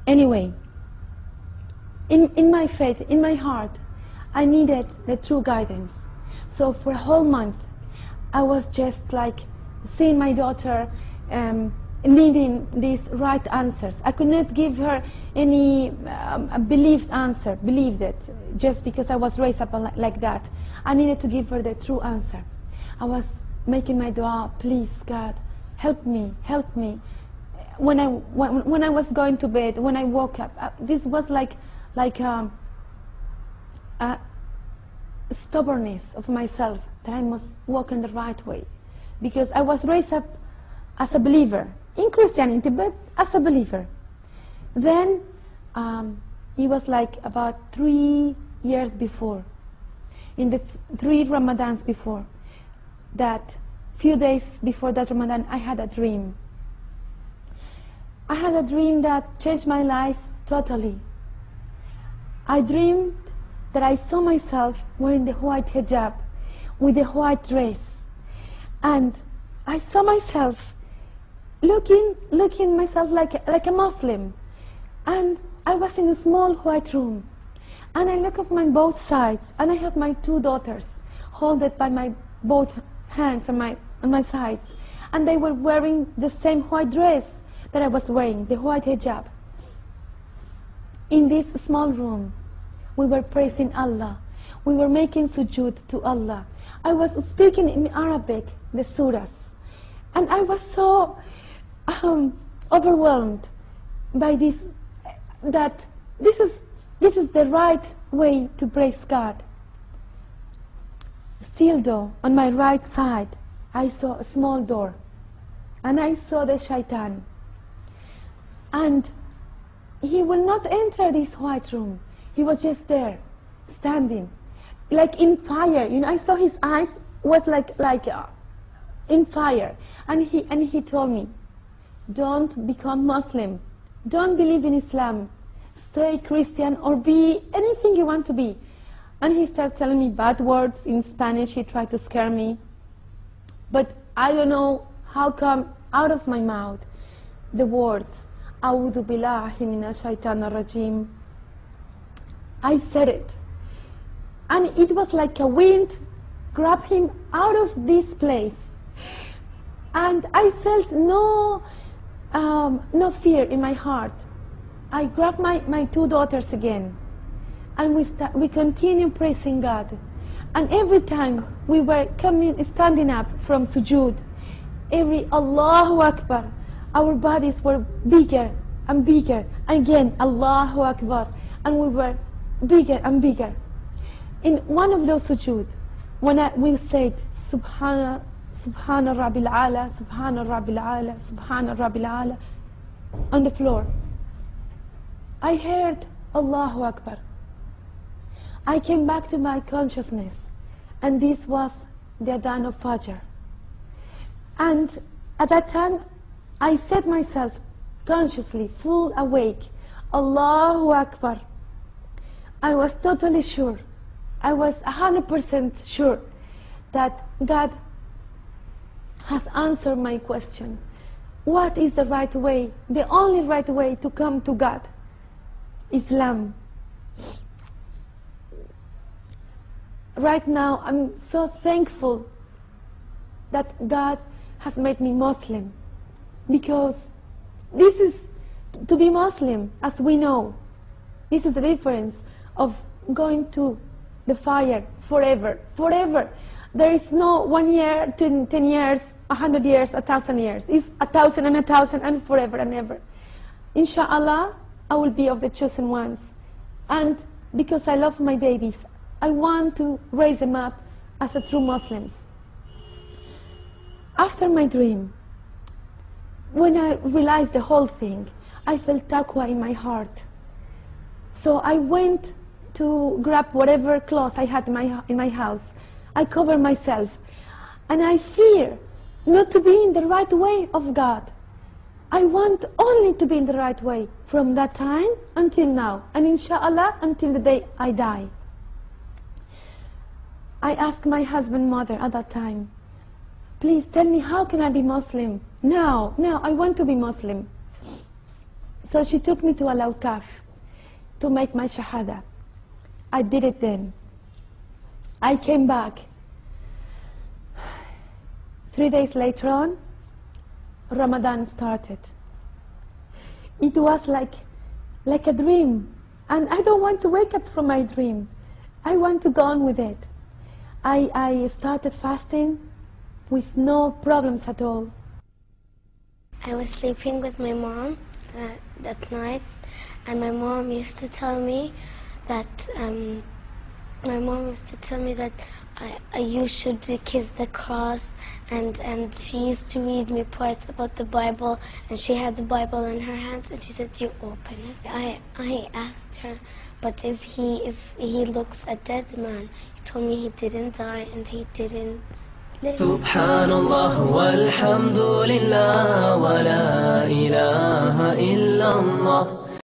Anyway, in my faith, in my heart, I needed the true guidance. So for a whole month, I was just like seeing my daughter needing these right answers. I could not give her any believed answer, believed it, just because I was raised up like that. I needed to give her the true answer. I was making my dua, please God, help me, help me. When I was going to bed, when I woke up, this was like a stubbornness of myself that I must walk in the right way, because I was raised up as a believer in Christianity, but as a believer. Then it was like about 3 years before, in the 3 Ramadans before, that few days before that Ramadan, I had a dream. I had a dream that changed my life totally. I dreamed that I saw myself wearing the white hijab with the white dress, and I saw myself looking myself like a Muslim, and I was in a small white room, and I look at my both sides, and I have my 2 daughters holded by my both hands on my sides, and they were wearing the same white dress that I was wearing, the white hijab. In this small room, we were praising Allah. We were making sujood to Allah. I was speaking in Arabic, the surahs. And I was so overwhelmed by this, that this is the right way to praise God. Still though, on my right side, I saw a small door. And I saw the shaitan. And he will not enter this white room. He was just there, standing, like in fire. You know, I saw his eyes was like in fire. And he told me, don't become Muslim. Don't believe in Islam. Stay Christian or be anything you want to be. And he started telling me bad words in Spanish. He tried to scare me. But I don't know how come out of my mouth the words, أعوذ بالله من الشيطان الرجيم. I said it. And it was like a wind grabbed him out of this place. And I felt no fear in my heart. I grabbed my 2 daughters again. And we continued praising God. And every time we were standing up from sujood, every Allahu Akbar, our bodies were bigger and bigger. Again, Allahu Akbar. And we were bigger and bigger. In one of those sujood, when we said, Subhana Rabbil Ala, Subhana Rabbil Ala, Subhana Rabbil Ala, on the floor, I heard Allahu Akbar. I came back to my consciousness, and this was the Adhan of Fajr. And at that time, I said myself consciously, full awake, Allahu Akbar. I was totally sure, I was 100% sure that God has answered my question. What is the right way, the only right way to come to God? Islam. Right now, I'm so thankful that God has made me Muslim, because this is, to be Muslim, as we know, this is the difference of going to the fire forever, forever. There is no 1 year, 10 years, 100 years, 1,000 years. It's 1,000 and 1,000 and forever and ever. Inshallah, I will be of the chosen ones. And because I love my babies, I want to raise them up as a true Muslims. After my dream, when I realized the whole thing, I felt taqwa in my heart. So I went to grab whatever cloth I had in my house. I covered myself. And I fear not to be in the right way of God. I want only to be in the right way from that time until now. And inshallah, until the day I die. I asked my husband, mother at that time, please tell me, how can I be Muslim? Now, I want to be Muslim. So she took me to Al-Awqaf to make my shahada. I did it then. I came back. 3 days later on, Ramadan started. It was like a dream. And I don't want to wake up from my dream. I want to go on with it. I started fasting with no problems at all. I was sleeping with my mom that night, and my mom used to tell me that you should kiss the cross, and she used to read me parts about the Bible, and she had the Bible in her hands, and she said, "You open it." I asked her, but if he looks a dead man, he told me he didn't die and he didn't live. Subhanallah walhamdulillah wa la ilaha illallah.